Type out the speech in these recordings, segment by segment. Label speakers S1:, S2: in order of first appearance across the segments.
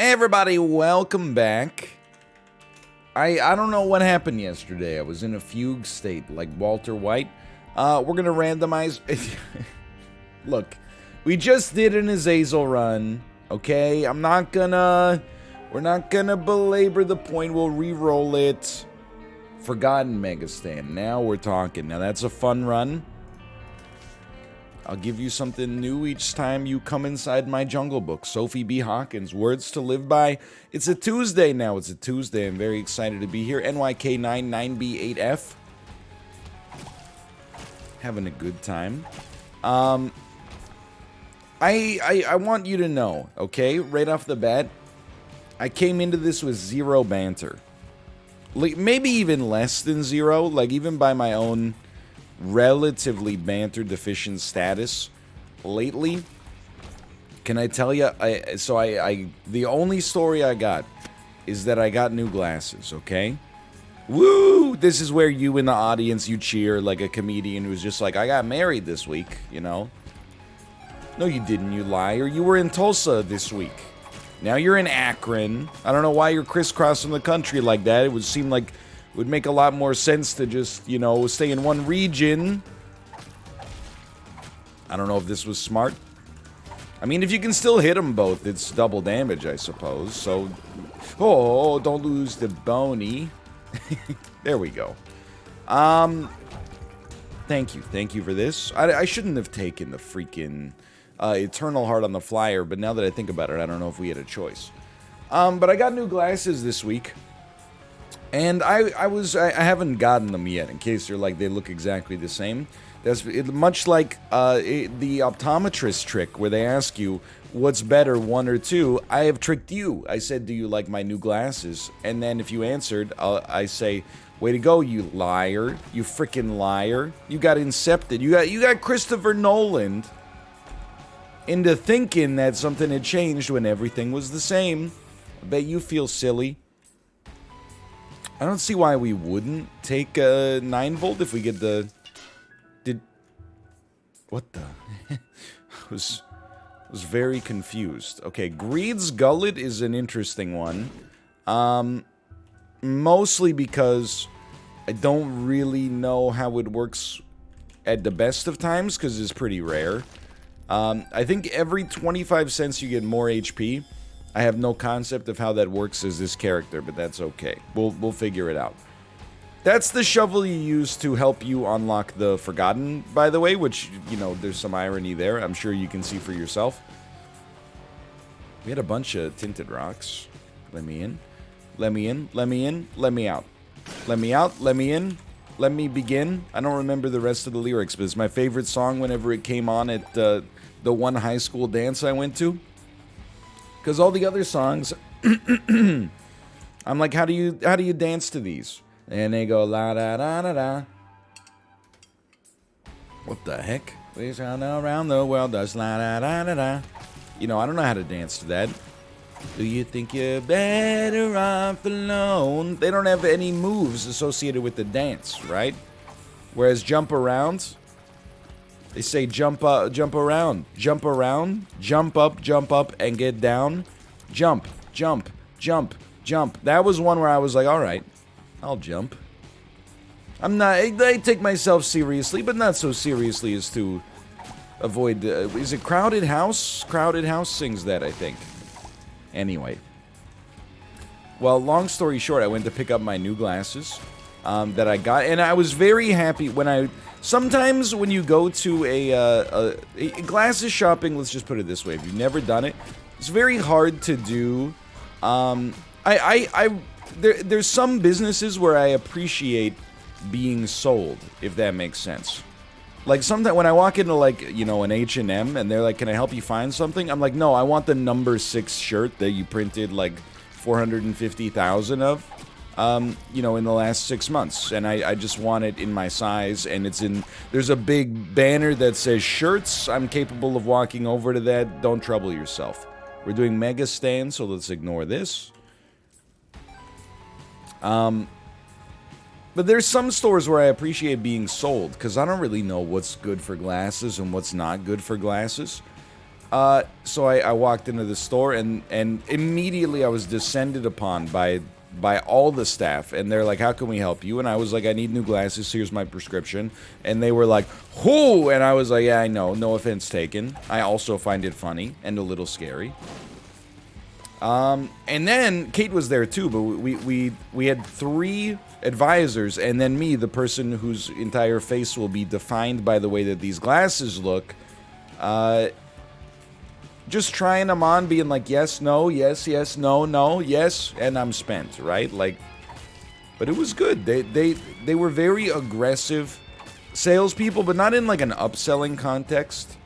S1: Hey everybody, welcome back. I don't know what happened yesterday. I was in a fugue state like Walter White. We're gonna randomize. Look, we just did an Azazel run, okay? We're not gonna belabor the point. We'll re-roll it. Forgotten Megastand. Now we're talking. Now that's a fun run. I'll give you something new each time you come inside my Jungle Book. Sophie B. Hawkins, words to live by. It's a Tuesday now. It's a Tuesday. I'm very excited to be here. NYK9 9B8F. Having a good time. I want you to know, okay, right off the bat, I came into this with zero banter. Like, maybe even less than zero, like even by my own relatively banter deficient status lately. Can I tell you, the only story I got is that I got new glasses, okay? Woo! This is where you in the audience, you cheer like a comedian who's just like, I got married this week, you know? No, you didn't, you liar. You were in Tulsa this week. Now you're in Akron. I don't know why you're crisscrossing the country like that. It would seem like it would make a lot more sense to just, you know, stay in one region. I don't know if this was smart. I mean, if you can still hit them both, it's double damage, I suppose. So, oh, don't lose the bony. There we go. Thank you for this. I shouldn't have taken the freaking Eternal Heart on the flyer, but now that I think about it, I don't know if we had a choice. But I got new glasses this week. And I haven't gotten them yet, in case you're like, they look exactly the same. That's much like the Optometrist trick, where they ask you, what's better, 1 or 2? I have tricked you. I said, do you like my new glasses? And then if you answered, I say, way to go, you liar. You freaking liar. You got incepted. You got Christopher Nolan into thinking that something had changed when everything was the same. I bet you feel silly. I don't see why we wouldn't take a 9-volt if we get the... What the... I was very confused. Okay, Greed's Gullet is an interesting one. Mostly because I don't really know how it works at the best of times, because it's pretty rare. I think every 25 cents you get more HP. I have no concept of how that works as this character, but that's okay. We'll figure it out. That's the shovel you use to help you unlock the Forgotten, by the way, which, you know, there's some irony there. I'm sure you can see for yourself. We had a bunch of tinted rocks. Let me in. Let me in. Let me in. Let me out. Let me out. Let me in. Let me begin. I don't remember the rest of the lyrics, but it's my favorite song whenever it came on at the one high school dance I went to. Because all the other songs, I'm like, how do you dance to these? And they go la da da da da. What the heck? We run around the world does la da da da da. You know, I don't know how to dance to that. Do you think you're better off alone? They don't have any moves associated with the dance, right? Whereas jump around, they say jump up, jump around, jump up, and get down. Jump, jump, jump, jump. That was one where I was like, all right, I'll jump. I'm not, I take myself seriously, but not so seriously as to avoid, is it Crowded House? Crowded House sings that, I think. Anyway. Well, long story short, I went to pick up my new glasses that I got, and I was very happy when sometimes when you go to a glasses shopping, let's just put it this way, if you've never done it, it's very hard to do. There's some businesses where I appreciate being sold, if that makes sense. Like, sometimes when I walk into, like, you know, an H&M, and they're like, can I help you find something? I'm like, no, I want the number 6 shirt that you printed, like, 450,000 of, you know, in the last 6 months. And I just want it in my size, and there's a big banner that says shirts. I'm capable of walking over to that. Don't trouble yourself. We're doing Mega Stand, so let's ignore this. But there's some stores where I appreciate being sold, because I don't really know what's good for glasses and what's not good for glasses. So I walked into the store, and immediately I was descended upon by all the staff, and they're like, how can we help you? And I was like, I need new glasses, here's my prescription. And they were like, who? And I was like, yeah, I know, no offense taken. I also find it funny and a little scary. And then Kate was there too, but we had 3 advisors, and then me, the person whose entire face will be defined by the way that these glasses look, just trying them on, being like, yes, no, yes, yes, no, no, yes, and I'm spent, right? Like, but it was good. They were very aggressive salespeople, but not in like an upselling context.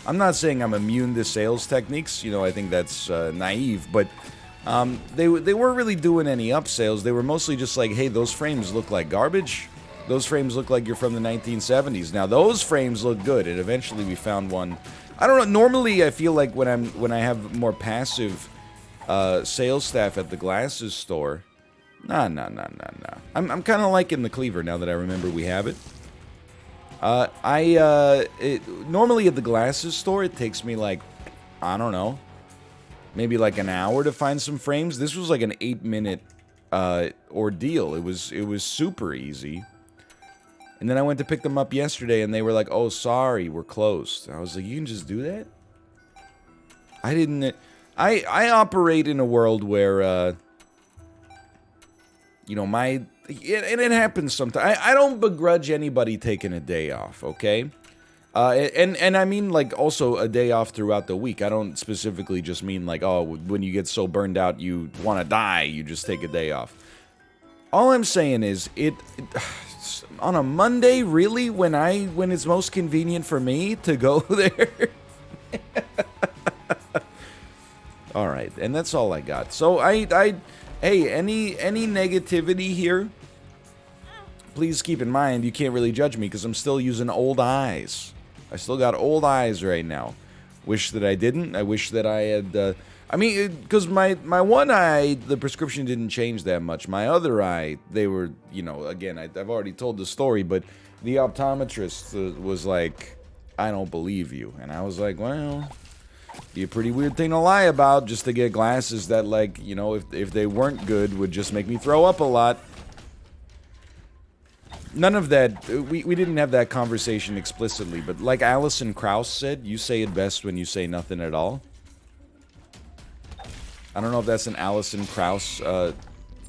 S1: I'm not saying I'm immune to sales techniques, you know, I think that's naive, but they weren't really doing any upsales. They were mostly just like, hey, those frames look like garbage. Those frames look like you're from the 1970s. Now, those frames look good, and eventually we found one. I don't know, normally I feel like when I have more passive sales staff at the glasses store, nah. I'm kind of liking the cleaver now that I remember we have it. Normally at the glasses store, it takes me like, I don't know, maybe like an hour to find some frames. This was like an 8-minute ordeal. It was super easy. And then I went to pick them up yesterday, and they were like, oh, sorry, we're closed. I was like, you can just do that? I operate in a world where, you know, and it happens sometimes. I don't begrudge anybody taking a day off, okay? And I mean, like, also a day off throughout the week. I don't specifically just mean, like, oh, when you get so burned out you want to die, you just take a day off. All I'm saying is, on a Monday, really, when it's most convenient for me to go there? All right, and that's all I got. So hey, any negativity here, please keep in mind you can't really judge me because I'm still using old eyes. I still got old eyes right now. Wish that I didn't. I wish that I had. I mean, because my one eye, the prescription didn't change that much. My other eye, they were, you know, again, I've already told the story, but the optometrist was like, I don't believe you. And I was like, well, be a pretty weird thing to lie about just to get glasses that, like, you know, if they weren't good, would just make me throw up a lot. None of that, we didn't have that conversation explicitly, but like Alison Krauss said, you say it best when you say nothing at all. I don't know if that's an Alison Krauss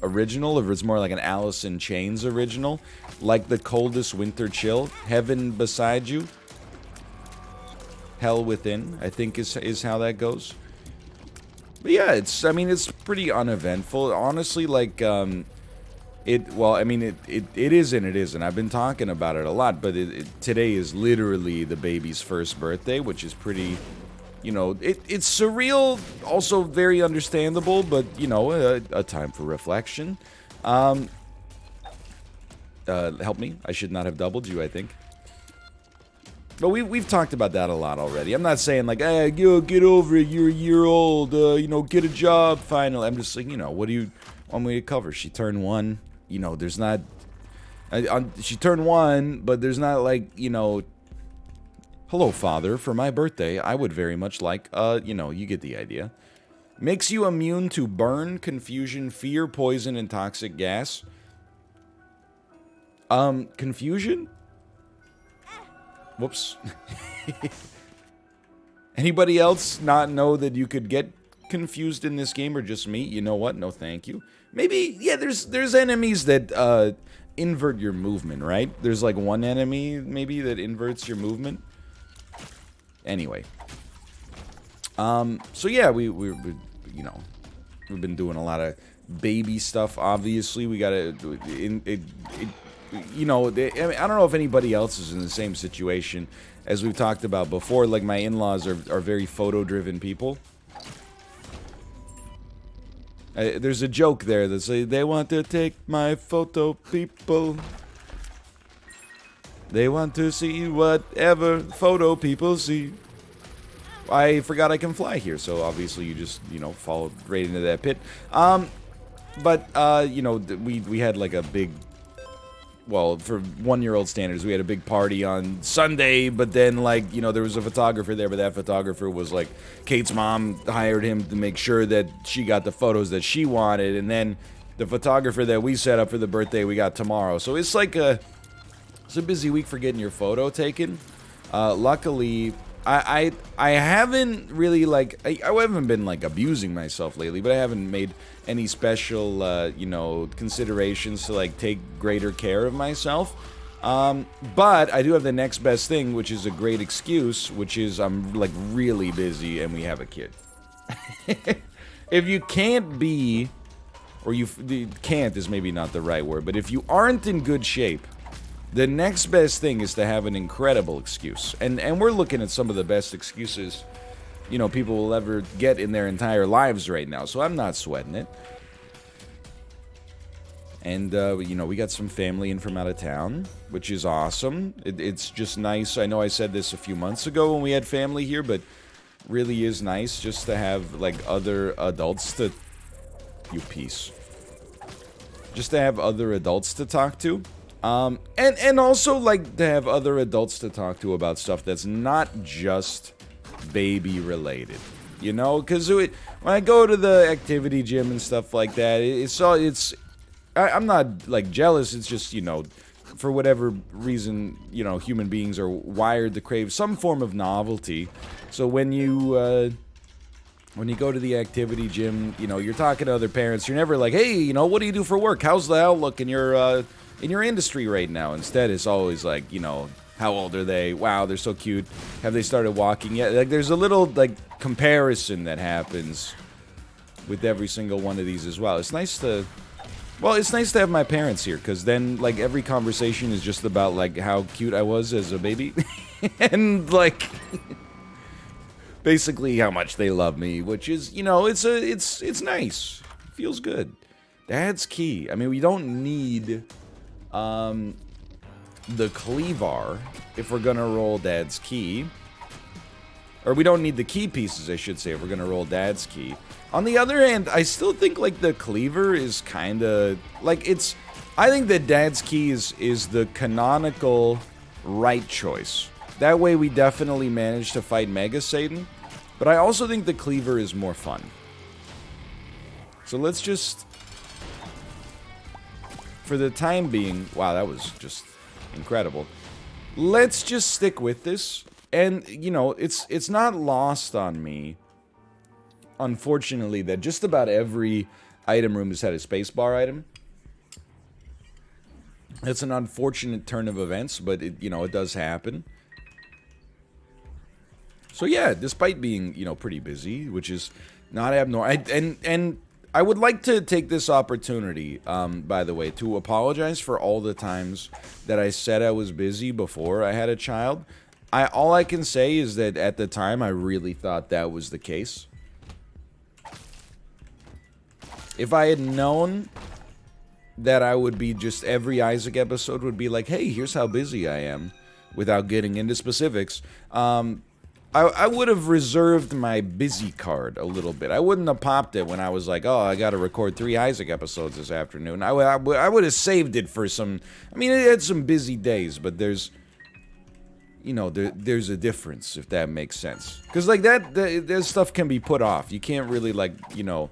S1: original, or if it's more like an Alice in Chains original. Like the coldest winter chill, heaven beside you, hell within, I think is how that goes. But yeah, it's pretty uneventful. Honestly, like, it is and it isn't. I've been talking about it a lot, but today is literally the baby's first birthday, which is pretty... You know, it's surreal, also very understandable, but, you know, a time for reflection. Help me. I should not have doubled you, I think. But we've talked about that a lot already. I'm not saying, like, hey, get over it, you're a year old, you know, get a job, finally. I'm just like, you know, what do you want me to cover? She turned 1, you know, there's not... she turned 1, but there's not, like, you know... Hello, Father. For my birthday, I would very much like, you know, you get the idea. Makes you immune to burn, confusion, fear, poison, and toxic gas. Confusion? Whoops. Anybody else not know that you could get confused in this game, or just me? You know what? No, thank you. Maybe, yeah, there's enemies that, invert your movement, right? There's, like, one enemy, maybe, that inverts your movement. Anyway, so yeah, we you know, we've been doing a lot of baby stuff. Obviously, we gotta you know, I mean, I don't know if anybody else is in the same situation as we've talked about before. Like, my in-laws are very photo-driven people. There's a joke there that say they want to take my photo, people. They want to see whatever photo people see. I forgot I can fly here, so obviously you just, you know, fall right into that pit. But, you know, we had like a big well, for 1-year-old standards, we had a big party on Sunday, but then, like, you know, there was a photographer there, but that photographer was, like, Kate's mom hired him to make sure that she got the photos that she wanted, and then the photographer that we set up for the birthday we got tomorrow. So it's like it's a busy week for getting your photo taken. Luckily, I haven't really, like, I haven't been, like, abusing myself lately, but I haven't made any special, you know, considerations to, like, take greater care of myself. But I do have the next best thing, which is a great excuse, which is I'm, like, really busy and we have a kid. If you can't be, or can't is maybe not the right word, but if you aren't in good shape, the next best thing is to have an incredible excuse. And we're looking at some of the best excuses, you know, people will ever get in their entire lives right now. So I'm not sweating it. And, you know, we got some family in from out of town, which is awesome. It's just nice. I know I said this a few months ago when we had family here, but really is nice just to have, like, other adults to... You piece. Just to have other adults to talk to. And also, like, to have other adults to talk to about stuff that's not just baby related, you know? Because when I go to the activity gym and stuff like that, I'm not, like, jealous. It's just, you know, for whatever reason, you know, human beings are wired to crave some form of novelty. So when you go to the activity gym, you know, you're talking to other parents. You're never like, hey, you know, what do you do for work? How's the outlook in your industry right now? Instead, it's always like, you know, how old are they? Wow, they're so cute. Have they started walking yet? Like, there's a little, like, comparison that happens with every single one of these as well. It's nice to have my parents here, because then, like, every conversation is just about, like, how cute I was as a baby. And, like, basically how much they love me, which is, you know, it's nice. It feels good. That's key. I mean, we don't need the cleaver if we're gonna roll Dad's key. Or we don't need the key pieces, I should say, if we're gonna roll Dad's key. On the other hand, I still think, like, the cleaver is kinda... Like, I think that Dad's key is the canonical right choice. That way we definitely manage to fight Mega Satan. But I also think the cleaver is more fun. So let's just... For the time being... Wow, that was just incredible. Let's just stick with this. And, you know, it's not lost on me, unfortunately, that just about every item room has had a spacebar item. It's an unfortunate turn of events, but, you know, it does happen. So, yeah, despite being, you know, pretty busy, which is not abnormal. And I would like to take this opportunity, by the way, to apologize for all the times that I said I was busy before I had a child. All I can say is that at the time, I really thought that was the case. If I had known that I would be just every Isaac episode would be like, hey, here's how busy I am, without getting into specifics, I would have reserved my busy card a little bit. I wouldn't have popped it when I was like, oh, I got to record 3 Isaac episodes this afternoon. I would have saved it for some... I mean, it had some busy days, but there's... You know, there's a difference, if that makes sense. Because, like, that stuff can be put off. You can't really, like, you know...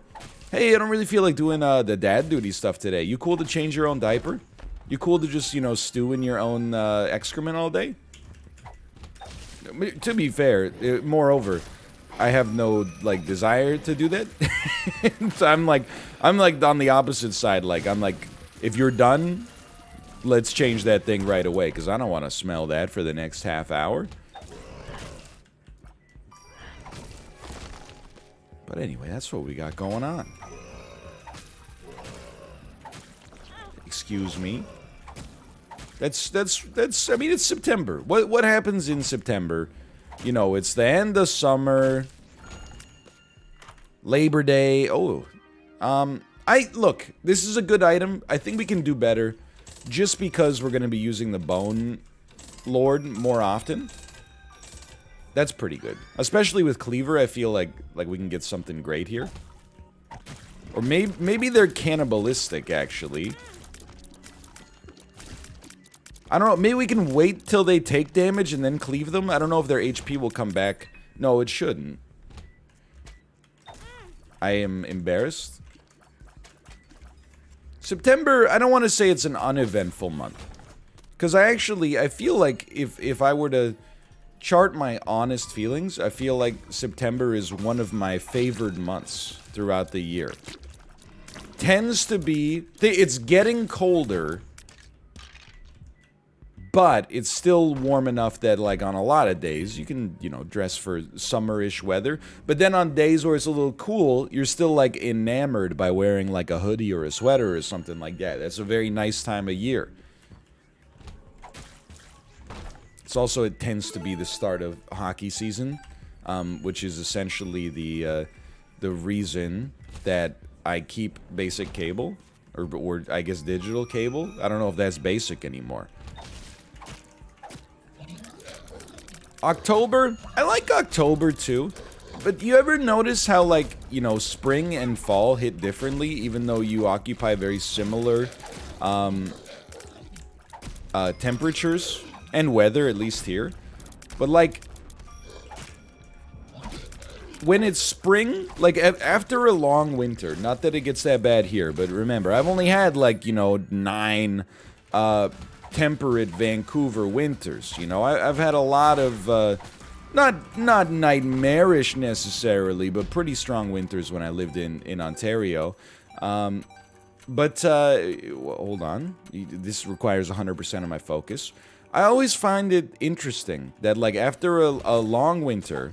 S1: Hey, I don't really feel like doing the dad duty stuff today. You cool to change your own diaper? You cool to just, you know, stew in your own excrement all day? To be fair, moreover, I have no, like, desire to do that. So I'm like on the opposite side. Like, I'm like, if you're done, let's change that thing right away, because I don't want to smell that for the next half hour. But anyway, that's what we got going on. Excuse me. That's I mean, it's September. What happens in September? You know, it's the end of summer. Labor Day. Oh. Look, this is a good item. I think we can do better. Just because we're going to be using the Bone Lord more often. That's pretty good. Especially with Cleaver, I feel like we can get something great here. Or maybe they're cannibalistic, actually. I don't know. Maybe we can wait till they take damage and then cleave them. I don't know if their HP will come back. No, it shouldn't. I am embarrassed. September, I don't want to say it's an uneventful month. Because I feel like if I were to chart my honest feelings, I feel like September is one of my favored months throughout the year. Tends to be, it's getting colder, but it's still warm enough that, like, on a lot of days, you can, you know, dress for summer-ish weather. But then on days where it's a little cool, you're still, like, enamored by wearing, like, a hoodie or a sweater or something like that. That's a very nice time of year. It's also, it tends to be the start of hockey season, which is essentially the reason that I keep basic cable, or I guess digital cable. I don't know if that's basic anymore. October, I like October too, but you ever notice how, like, you know, spring and fall hit differently, even though you occupy very similar temperatures and weather, at least here? But, like, when it's spring, like, after a long winter, not that it gets that bad here, but remember, I've only had, like, you know, 9 temperate Vancouver winters. You know, I've had a lot of not nightmarish necessarily, but pretty strong winters when I lived in Ontario. But hold on, this requires 100% of my focus. I always find it interesting that, like, after a long winter,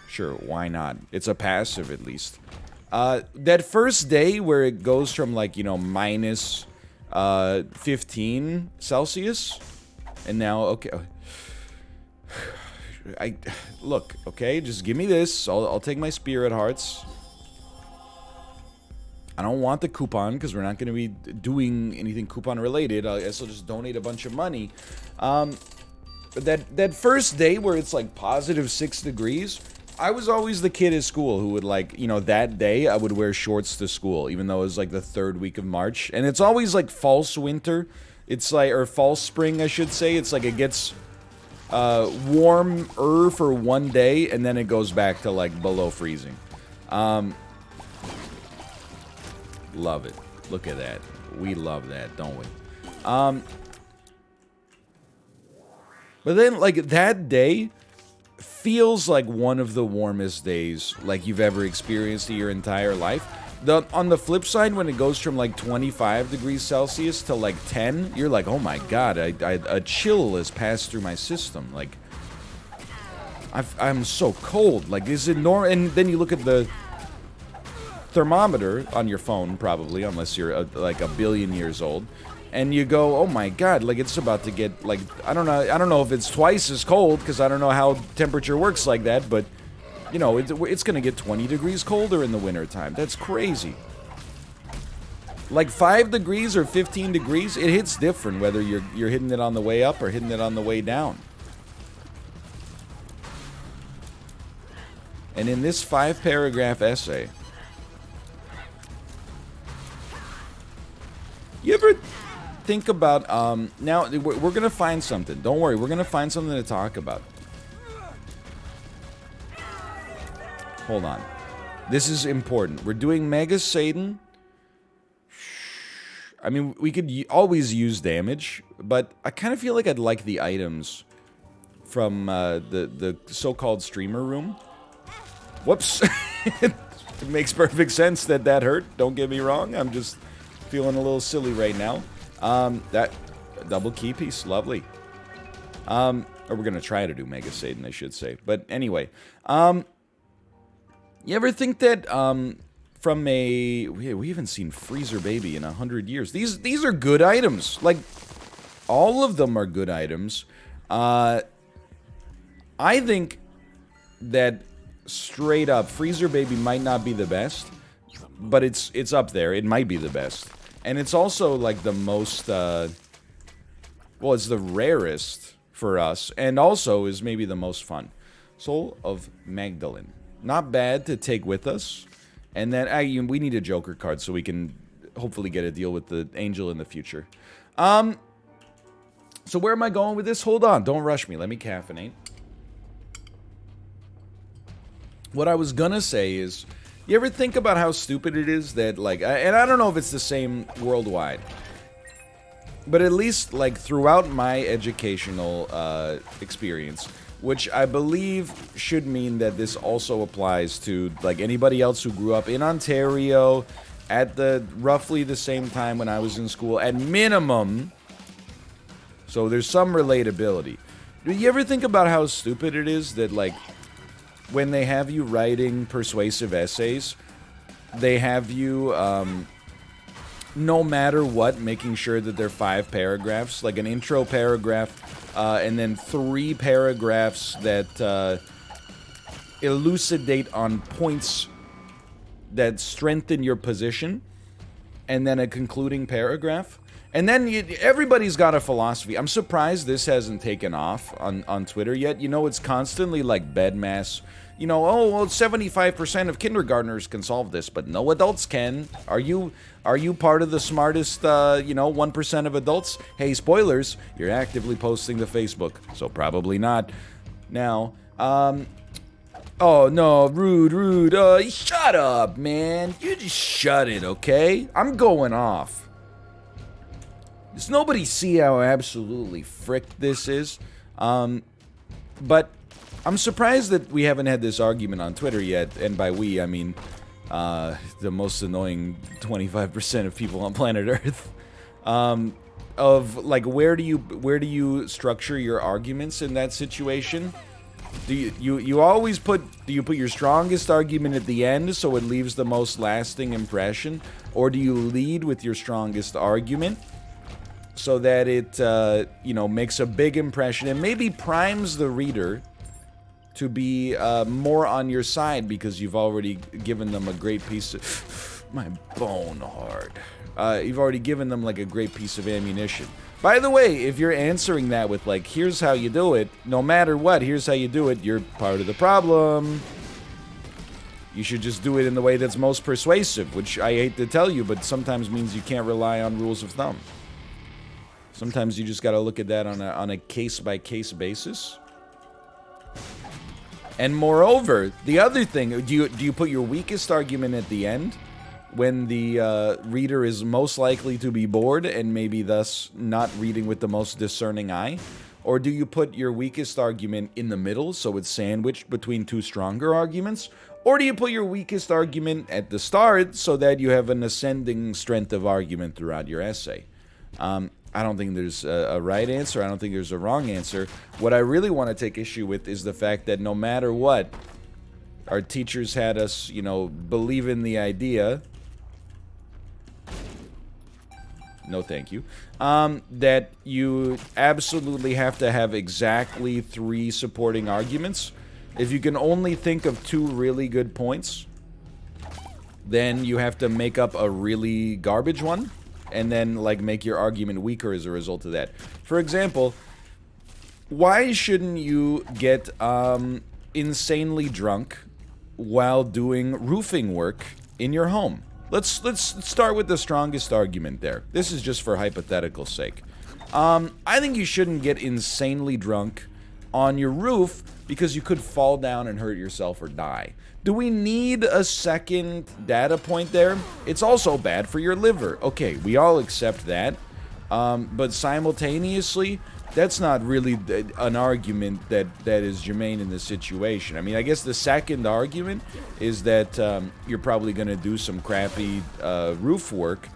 S1: sure, why not? It's a passive, at least. That first day where it goes from, like, you know, minus 15 Celsius, and now, okay, look, okay, just give me this, I'll take my Spirit Hearts. I don't want the coupon, because we're not going to be doing anything coupon related. I guess I'll just donate a bunch of money. But that first day where it's, like, positive 6 degrees, I was always the kid at school who would, like, you know, that day I would wear shorts to school, even though it was, like, the 3rd week of March. And it's always, like, false winter. It's, like, or false spring, I should say. It's, like, it gets warmer for one day, and then it goes back to, like, below freezing. Love it. Look at that. We love that, don't we? But then, like, that day feels like one of the warmest days, like, you've ever experienced in your entire life. On the flip side, when it goes from, like, 25 degrees Celsius to, like, 10, you're like, oh my god, a chill has passed through my system. Like, I'm so cold. Like, is it normal? And then you look at the thermometer on your phone, probably, unless you're like a billion years old, and you go, oh my god, like, it's about to get, like, I don't know if it's twice as cold, because I don't know how temperature works like that, but, you know, it's gonna get 20 degrees colder in the wintertime. That's crazy. Like, 5 degrees or 15 degrees, it hits different whether you're hitting it on the way up or hitting it on the way down. And in this 5-paragraph essay, you ever think about, now, we're gonna find something. Don't worry, we're gonna find something to talk about. Hold on. This is important. We're doing Mega Satan. I mean, we could always use damage, but I kind of feel like I'd like the items from the so-called streamer room. Whoops. It makes perfect sense that hurt. Don't get me wrong. I'm just feeling a little silly right now. That double key piece, lovely. Or we're gonna try to do Mega Satan, I should say. But anyway, you ever think that from we haven't seen Freezer Baby in 100 years. These are good items. Like, all of them are good items. I think that straight up Freezer Baby might not be the best, but it's up there. It might be the best. And it's also, like, the most, well, it's the rarest for us, and also is maybe the most fun. Soul of Magdalene. Not bad to take with us. And then, we need a Joker card so we can hopefully get a deal with the Angel in the future. So where am I going with this? Hold on, don't rush me. Let me caffeinate. What I was gonna say is, you ever think about how stupid it is that, like, and I don't know if it's the same worldwide, but at least, like, throughout my educational experience, which I believe should mean that this also applies to, like, anybody else who grew up in Ontario at the roughly the same time when I was in school, at minimum. So there's some relatability. Do you ever think about how stupid it is that, like, when they have you writing persuasive essays, they have you, no matter what, making sure that they're 5 paragraphs, like an intro paragraph, and then 3 paragraphs that elucidate on points that strengthen your position, and then a concluding paragraph. And then everybody's got a philosophy. I'm surprised this hasn't taken off on Twitter yet. You know, it's constantly like bedmass. You know, oh, well, 75% of kindergartners can solve this, but no adults can. Are you part of the smartest, 1% of adults? Hey, spoilers, you're actively posting to Facebook, so probably not. Now, oh, no, rude. Shut up, man. You just shut it, okay? I'm going off. Does nobody see how absolutely fricked this is? But I'm surprised that we haven't had this argument on Twitter yet, and by we, I mean the most annoying 25% of people on planet Earth. Of, like, where do you structure your arguments in that situation? Do you always put your strongest argument at the end so it leaves the most lasting impression, or do you lead with your strongest argument so that it makes a big impression and maybe primes the reader to be more on your side because you've already given them a great piece of my bone hard. You've already given them like a great piece of ammunition. By the way, if you're answering that with like, here's how you do it, no matter what, here's how you do it, you're part of the problem. You should just do it in the way that's most persuasive, which I hate to tell you, but sometimes means you can't rely on rules of thumb. Sometimes you just got to look at that on a case-by-case basis. And moreover, the other thing, do you put your weakest argument at the end when the reader is most likely to be bored and maybe thus not reading with the most discerning eye? Or do you put your weakest argument in the middle so it's sandwiched between 2 stronger arguments? Or do you put your weakest argument at the start so that you have an ascending strength of argument throughout your essay? I don't think there's a right answer. I don't think there's a wrong answer. What I really want to take issue with is the fact that no matter what, our teachers had us, believe in the idea. No, thank you. That you absolutely have to have exactly 3 supporting arguments. If you can only think of 2 really good points, then you have to make up a really garbage one. And then, like, make your argument weaker as a result of that. For example, why shouldn't you get insanely drunk while doing roofing work in your home? Let's start with the strongest argument there. This is just for hypothetical sake. I think you shouldn't get insanely drunk on your roof because you could fall down and hurt yourself or die. Do we need a second data point there? It's also bad for your liver. Okay, we all accept that. But simultaneously, that's not really an argument that is germane in this situation. I mean, I guess the second argument is that you're probably going to do some crappy roof work.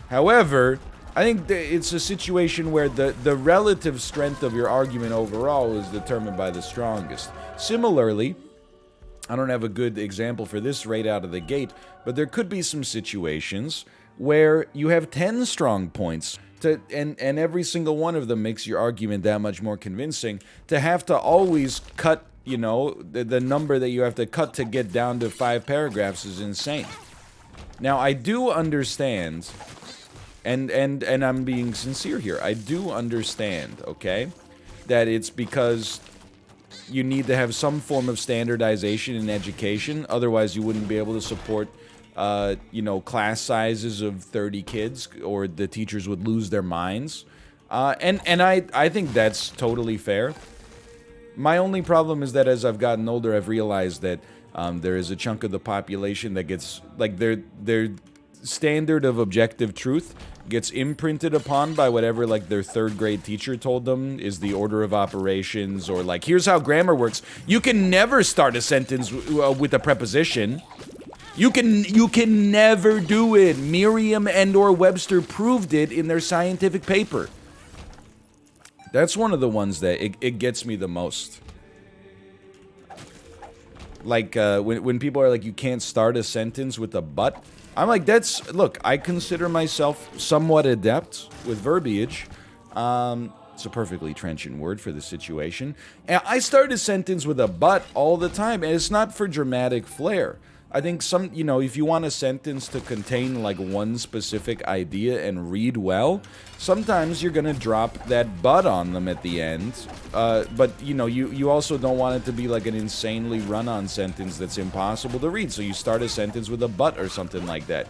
S1: However, I think it's a situation where the relative strength of your argument overall is determined by the strongest. Similarly, I don't have a good example for this right out of the gate, but there could be some situations where you have 10 strong points, and every single one of them makes your argument that much more convincing. To have to always cut, the number that you have to cut to get down to 5 paragraphs is insane. Now, I do understand, and I'm being sincere here, I do understand, okay, that it's because you need to have some form of standardization in education. Otherwise, you wouldn't be able to support, class sizes of 30 kids, or the teachers would lose their minds. And I think that's totally fair. My only problem is that as I've gotten older, I've realized that there is a chunk of the population that gets, like, their standard of objective truth gets imprinted upon by whatever, like, their third grade teacher told them is the order of operations, or, like, here's how grammar works. You can never start a sentence with a preposition. You can never do it. Merriam and or Webster proved it in their scientific paper. That's one of the ones that it gets me the most. Like, when people are like, you can't start a sentence with a but. I'm like, look, I consider myself somewhat adept with verbiage. It's a perfectly trenchant word for the situation. And I start a sentence with a but all the time, and it's not for dramatic flair. I think if you want a sentence to contain, like, one specific idea and read well, sometimes you're gonna drop that but on them at the end. But, you also don't want it to be, like, an insanely run-on sentence that's impossible to read, so you start a sentence with a but or something like that.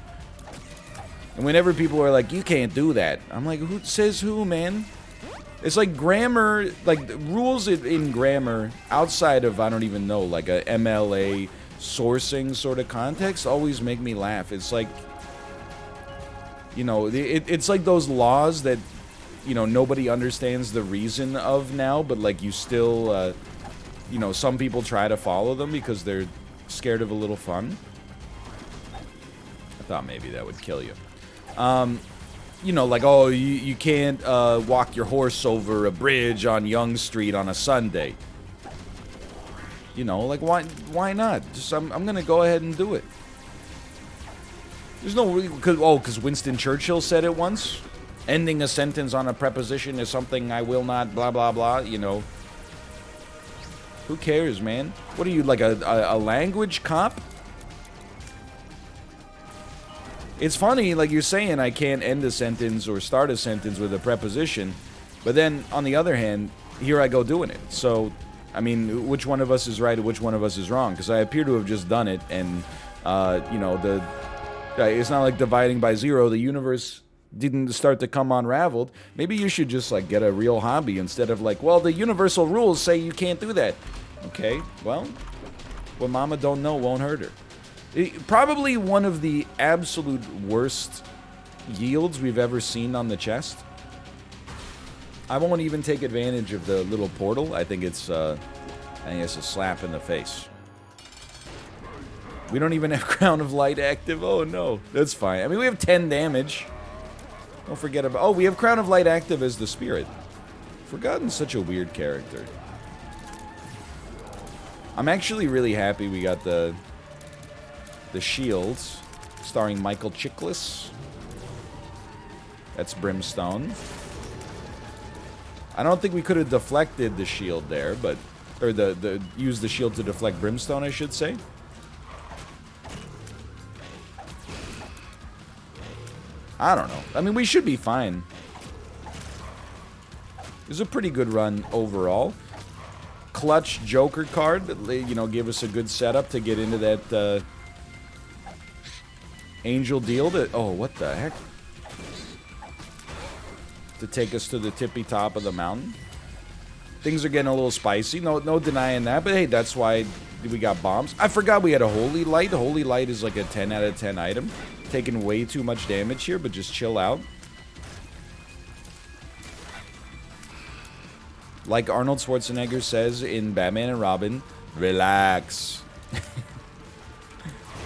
S1: And whenever people are like, you can't do that, I'm like, who says who, man? It's like grammar, like, rules in grammar, outside of, I don't even know, like a MLA sourcing sort of context, always make me laugh. It's like, it's like those laws that, nobody understands the reason of now, but, like, you still, some people try to follow them because they're scared of a little fun. I thought maybe that would kill you. Like, oh, you can't walk your horse over a bridge on Yonge Street on a Sunday. Like, why not? Just, I'm gonna go ahead and do it. There's no reason, because Winston Churchill said it once. Ending a sentence on a preposition is something I will not, blah, blah, blah, Who cares, man? What are you, like a language cop? It's funny, like you're saying, I can't end a sentence or start a sentence with a preposition, but then, on the other hand, here I go doing it. So, I mean, which one of us is right and which one of us is wrong? Because I appear to have just done it, and, it's not like dividing by zero. The universe didn't start to come unraveled. Maybe you should just, like, get a real hobby instead of, like, well, the universal rules say you can't do that. Okay, well, what mama don't know won't hurt her. Probably one of the absolute worst yields we've ever seen on the chest. I won't even take advantage of the little portal. I think it's a slap in the face. We don't even have Crown of Light active. Oh no, that's fine. I mean, we have 10 damage. Don't forget about. Oh, we have Crown of Light active as the spirit. Forgotten, such a weird character. I'm actually really happy we got the shields, starring Michael Chiklis. That's Brimstone. I don't think we could have deflected the shield there, but... Or use the shield to deflect Brimstone, I should say. I don't know. I mean, we should be fine. It was a pretty good run overall. Clutch Joker card, give us a good setup to get into that, Angel deal to... Oh, what the heck? To take us to the tippy top of the mountain. Things are getting a little spicy. No denying that. But hey, that's why we got bombs. I forgot we had a Holy Light. Holy Light is like a 10 out of 10 item. Taking way too much damage here, but just chill out. Like Arnold Schwarzenegger says in Batman and Robin, relax.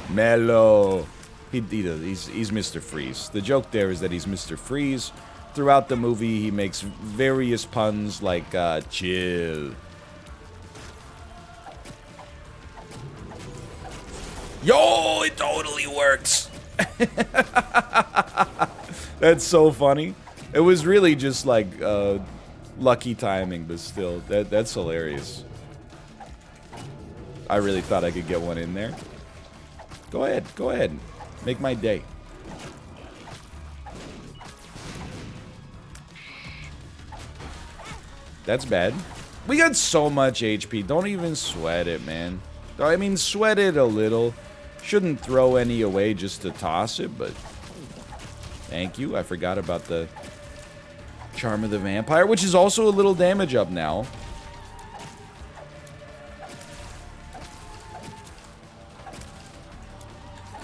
S1: Mellow. He's Mr. Freeze. The joke there is that he's Mr. Freeze. Throughout the movie, he makes various puns like, chill. Yo, it totally works. That's so funny. It was really just like, lucky timing, but still, that's hilarious. I really thought I could get one in there. Go ahead. Make my day. That's bad. We got so much HP. Don't even sweat it, man. I mean, sweat it a little. Shouldn't throw any away just to toss it, but... Thank you. I forgot about the Charm of the Vampire, which is also a little damage up now.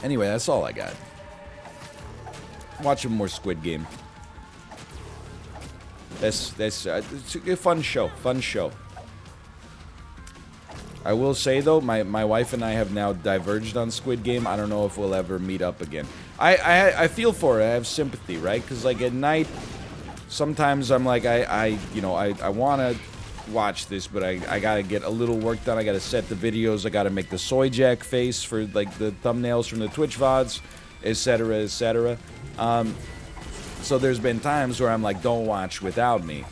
S1: Anyway, that's all I got. Watching more Squid Game. It's a fun show. Fun show. I will say, though, my wife and I have now diverged on Squid Game. I don't know if we'll ever meet up again. I feel for her. I have sympathy, right? Because, like, at night, sometimes I'm like, I want to watch this, but I got to get a little work done. I got to set the videos. I got to make the soy jack face for, like, the thumbnails from the Twitch VODs, etc., etc. So there's been times where I'm like, don't watch without me.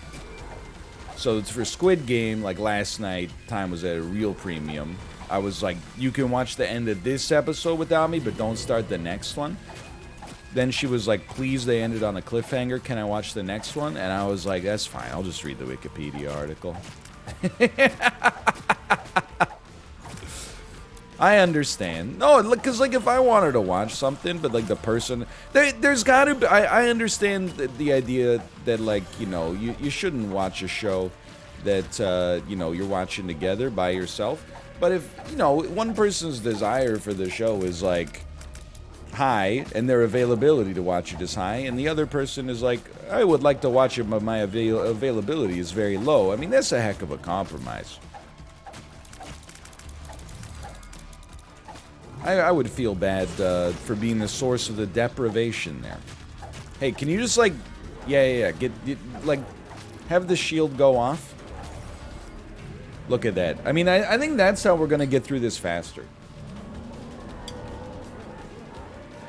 S1: So it's for Squid Game, like last night, time was at a real premium. I was like, you can watch the end of this episode without me, but don't start the next one. Then she was like, please, they ended on a cliffhanger. Can I watch the next one? And I was like, that's fine. I'll just read the Wikipedia article. I understand. No, because, like, if I wanted to watch something, but, like, the person... There's gotta be... I understand the idea that, like, you know, you shouldn't watch a show that, you know, you're watching together by yourself. But if, you know, one person's desire for the show is, like, high, and their availability to watch it is high, and the other person is like, I would like to watch it, but my availability is very low. I mean, that's a heck of a compromise. I would feel bad for being the source of the deprivation there. Hey, can you just, like... Yeah. Like, have the shield go off? Look at that. I mean, I think that's how we're gonna get through this faster.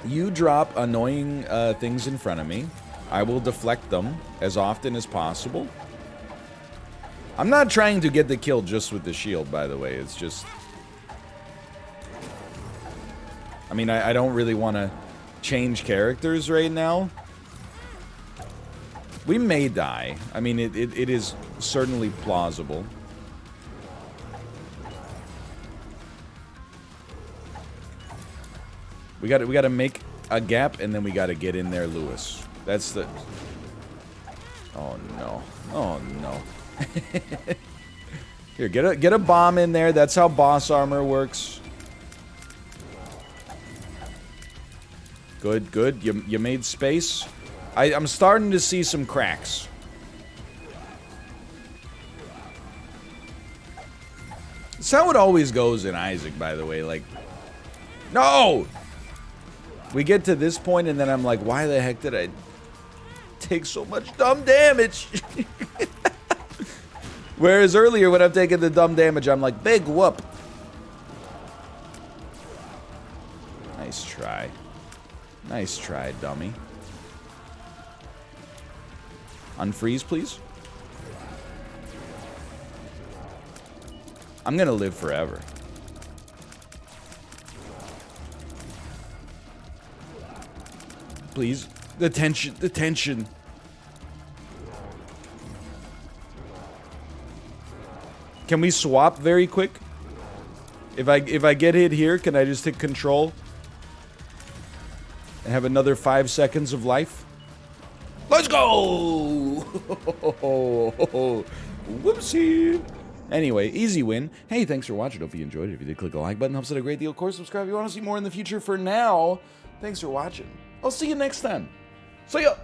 S1: You drop annoying things in front of me. I will deflect them as often as possible. I'm not trying to get the kill just with the shield, by the way. It's just... I mean, I don't really want to change characters right now. We may die. I mean, it is certainly plausible. We got to make a gap, and then we got to get in there, Lewis. That's the... Oh, no. Oh, no. Here, get a bomb in there. That's how boss armor works. Good. You made space. I'm starting to see some cracks. It's how it always goes in Isaac, by the way. Like, no! We get to this point, and then I'm like, why the heck did I take so much dumb damage? Whereas earlier, when I'm taking the dumb damage, I'm like, big whoop. Nice try. Nice try, dummy. Unfreeze, please. I'm gonna live forever. Please. The tension. Can we swap very quick? If I get hit here, can I just hit control? And have another 5 seconds of life? Let's go! Whoopsie! Anyway, easy win. Hey, thanks for watching. Hope you enjoyed it. If you did, click the like button. Helps out a great deal. Of course, subscribe if you want to see more in the future. For now, thanks for watching. I'll see you next time. See ya!